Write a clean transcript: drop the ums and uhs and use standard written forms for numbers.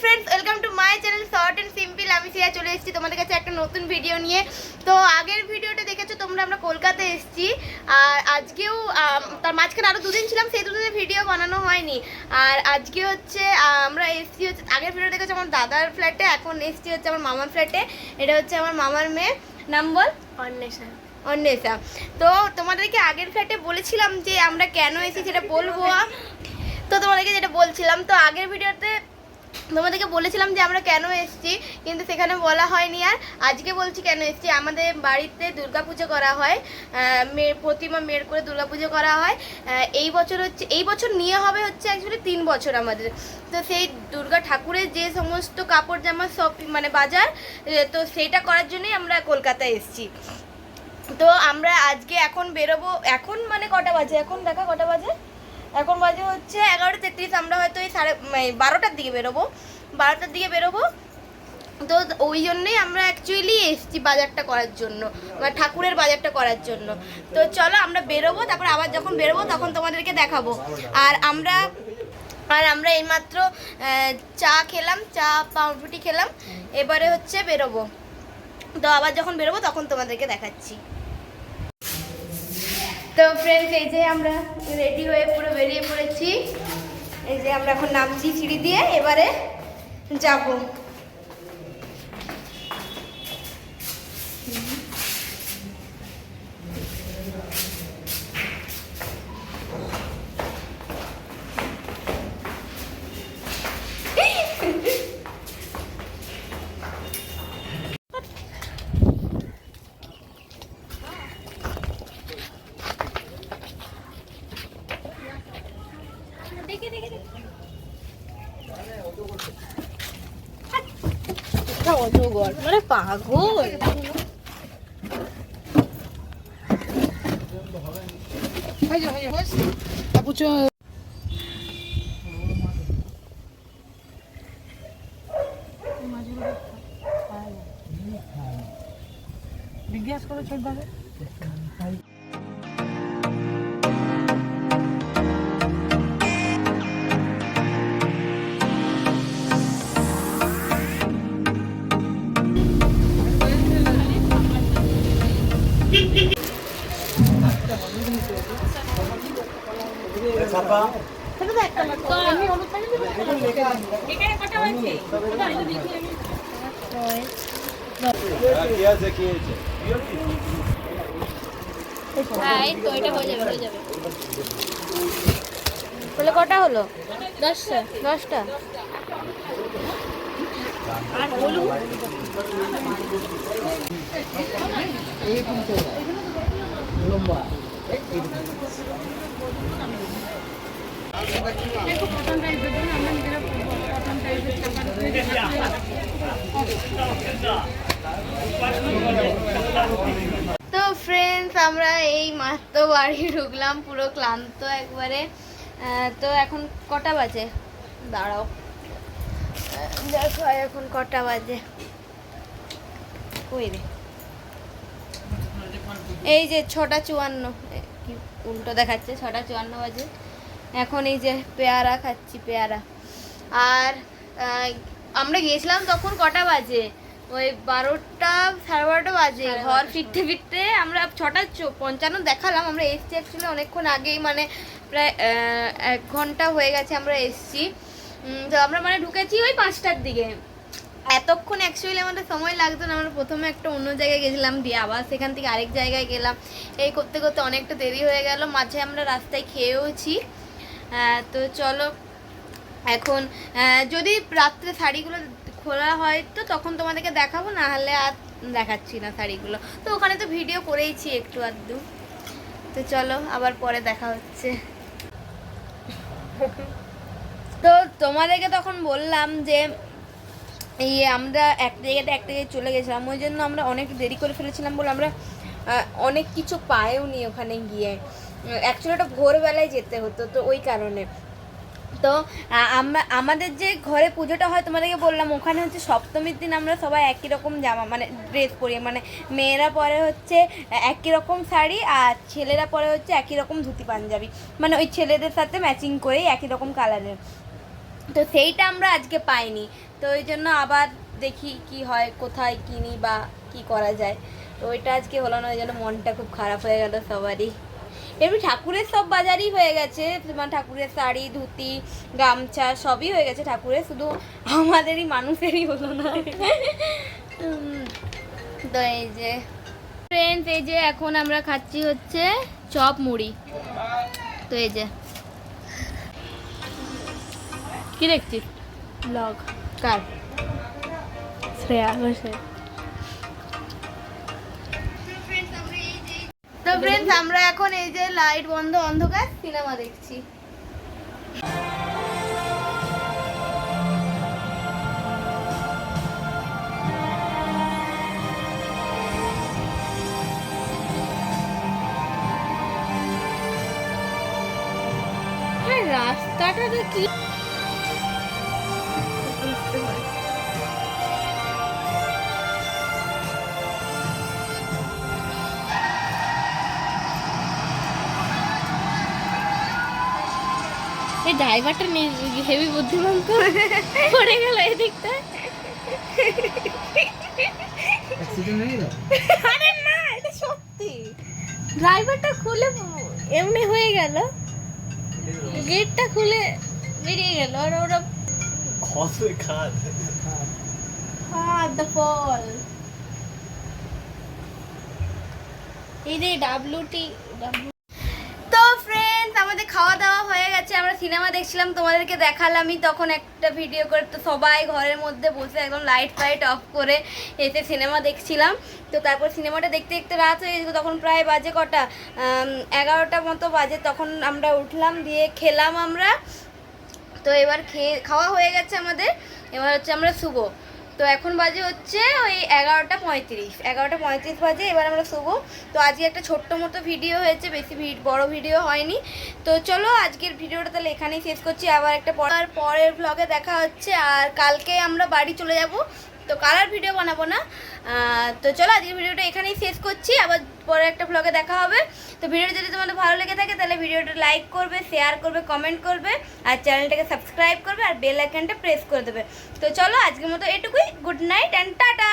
Friends welcome to my channel short and simple. আমি সিয়া চলে এসেছি তোমাদের কাছে একটা নতুন ভিডিও নিয়ে। তো আগের ভিডিওটা দেখেছো তোমরা, আমরা কলকাতায় এসেছি। আর আজকেও তার মাঝখানে আরও দুদিন ছিলাম, সেই দুদিনের ভিডিও বানানো হয়নি। আর আজকে হচ্ছে আমরা এসেছি হচ্ছে, আগের ভিডিও দেখেছো আমার দাদার ফ্ল্যাটে, এখন এসেছি হচ্ছে আমার মামার ফ্ল্যাটে। এটা হচ্ছে আমার মামার মেয়ে, নাম বল? অন্বেষা। অন্বেষা। তো তোমাদেরকে আগের ফ্ল্যাটে বলেছিলাম যে আমরা কেন এসেছি সেটা বলবো। তো তোমাদেরকে যেটা বলছিলাম, তো আগের ভিডিওতে তোমাদেরকে বলেছিলাম যে আমরা কেন এসেছি, কিন্তু সেখানে বলা হয়নি। আর আজকে বলছি কেন এসেছি। আমাদের বাড়িতে দুর্গাপুজো করা হয়, প্রতিমা মেয়ের করে দুর্গাপুজো করা হয়। এই বছর নিয়ে হবে হচ্ছে অ্যাকচুয়ালি 3 বছর আমাদের। তো সেই দুর্গা ঠাকুরের যে সমস্ত কাপড় জামা সব মানে বাজার, তো সেইটা করার জন্যই আমরা কলকাতায় এসেছি। তো আমরা আজকে এখন বেরোবো। এখন মানে কটা বাজে, এখন দেখা কটা বাজে, এখন বাজে হচ্ছে 11:33। আমরা হয়তো এই 12টার দিকে বেরোবো, 12টার দিকে বেরোবো। তো ওই জন্যেই আমরা অ্যাকচুয়ালি এসেছি বাজারটা করার জন্য, মানে ঠাকুরের বাজারটা করার জন্য। তো চলো আমরা বেরোবো, তারপর আবার যখন বেরোবো তখন তোমাদেরকে দেখাবো। আর আমরা এইমাত্র চা খেলাম, চা পাউরুটি খেলাম, এবারে হচ্ছে বেরোবো। তো আবার যখন বেরোবো তখন তোমাদেরকে দেখাচ্ছি। তো ফ্রেন্ডস এই যে আমরা রেডি হয়ে পুরো বেরিয়ে পড়েছি। এই যে আমরা এখন নামছি সিঁড়ি দিয়ে, এবারে যাব। অজগর মানে পাগল। জিজ্ঞাস করে ছোট ভাবে। বলে কটা হলো? 10টা। আর বলুন তো ফ্রেন্ডস আমরা এই মাত্র বাড়ি ঢুকলাম, পুরো ক্লান্ত একবারে। তো এখন কটা বাজে দাঁড়াও দেখো, এখন কটা বাজে, কই রে, এই যে 6:54, কি উল্টো দেখাচ্ছে, 6:54 বাজে। এখন এই যে পেয়ারা খাচ্ছি, পেয়ারা। আর আমরা গিয়েছিলাম তখন কটা বাজে, ওই 12টা 12:30 বাজে। ঘর ফিরতে ফিরতে আমরা 6:55 দেখালাম। আমরা এসছি অ্যাকচুয়ালি অনেকক্ষণ আগেই, মানে প্রায় 1 ঘন্টা হয়ে গেছে আমরা এসছি। তো আমরা মানে ঢুকেছি ওই 5টার দিকে। এতক্ষণ অ্যাকচুয়ালি আমাদের সময় লাগতো না। আমরা প্রথমে একটা অন্য জায়গায় গেছিলাম, দিয়ে আবার সেখান থেকে আরেক জায়গায় গেলাম। এই করতে করতে অনেকটা দেরি হয়ে গেল। মাঝে আমরা রাস্তায় খেয়েওছি। তো চলো এখন যদি রাত্রে শাড়িগুলো খোলা হয় তো তখন তোমাদেরকে দেখাবো, না হলে আর দেখাচ্ছি না শাড়িগুলো। তো ওখানে তো ভিডিও করেইছি একটু আধটু। তো চলো আবার পরে দেখা হচ্ছে। তো তোমাদেরকে তখন বললাম যে আমরা এক জায়গায় চলে গেছিলাম, ওই জন্য আমরা অনেক দেরি করে ফেলেছিলাম বলে আমরা অনেক কিছু পাইও নি ওখানে গিয়ে। অ্যাকচুয়ালি ওটা ভোরবেলায় যেতে হতো, তো ওই কারণে। তো আমাদের যে ঘরে পুজোটা হয় তোমাদেরকে বললাম, ওখানে হচ্ছে সপ্তমীর দিন আমরা সবাই একই রকম জামা মানে ড্রেস পরি, মানে মেয়েরা পরে হচ্ছে একই রকম শাড়ি আর ছেলেরা পরে হচ্ছে একই রকম ধুতি পাঞ্জাবি, মানে ওই ছেলেদের সাথে ম্যাচিং করেই একই রকম কালারের। তো সেইটা আমরা আজকে পাইনি, তো ওই জন্য আবার দেখি কি হয়, কোথায় কিনি বা কি করা যায়। তো ওইটা আজকে হলো না, ওই জন্য মনটা খুব খারাপ হয়ে গেল সবারই। এমনি ঠাকুরের সব বাজারই হয়ে গেছে, মানে ঠাকুরের শাড়ি, ধুতি, গামছা সবই হয়ে গেছে ঠাকুরের, শুধু আমাদেরই মানুষেরই হলো না। তো এই যে ফ্রেন্ডস, এই যে এখন আমরা খাচ্ছি হচ্ছে চপ মুড়ি। তো এই যে কি দেখছিস? ব্লগ কার? শ্রেয়া ঘোষের। তো ফ্রেন্ডস আমরা এখন এই যে লাইট বন্ধ অন্ধকার সিনেমা দেখছি। রাস্তাটা তো কি এই ড্রাইভারটা হেভি বুদ্ধিমান তো, পড়ে গেল এদিকটা। আরে না, এটা সত্যি, ড্রাইভারটা খুলে এমনি হয়ে গেল, গেটটা খুলে বেরিয়ে গেল। আর ওরা দ্য ফল, এই যে ডাব্লিউটি। তো ফ্রেন্ডস আমাদের খাওয়া দাওয়া হয়ে গেছে, আমরা সিনেমা দেখছিলাম, তোমাদেরকে দেখালামই তখন একটা ভিডিও করে। তো সবাই ঘরের মধ্যে বসে একদম লাইট ফাইট অফ করে এতে সিনেমা দেখছিলাম। তো তারপর সিনেমাটা দেখতে দেখতে রাত হয়ে গেছে, তখন প্রায় বাজে কটা 11টা মতো বাজে, তখন আমরা উঠলাম, দিয়ে খেলাম আমরা। তো এবার খাওয়া হয়ে গেছে আমাদের, এবার হচ্ছে আমরা শুবো। তো এখন বাজে হচ্ছে ওই 11:35 বাজে, এবার আমরা শুবো। তো আজকে একটা ছোট্ট মতো ভিডিও হয়েছে, বেশি বড় ভিডিও হয়নি। তো চলো আজকের ভিডিওটা তাহলে এখানেই শেষ করছি, আবার একটা পরের ব্লগে দেখা হচ্ছে। আর কালকে আমরা বাড়ি চলে যাব, তো কাল আর ভিডিও বানাবো না। তো চলো আজকের ভিডিওটা এখানেই শেষ করছি, আবার পরে একটা ব্লগে দেখা হবে। তো ভিডিওটা যদি তোমাদের ভালো লেগে থাকে তাহলে ভিডিওটা লাইক করবে, শেয়ার করবে, কমেন্ট করবে, আর চ্যানেলটাকে সাবস্ক্রাইব করবে, আর বেল আইকনটা প্রেস করে দেবে। তো চলো আজকের মতো এটুকুই, গুড নাইট অ্যান্ড টাটা।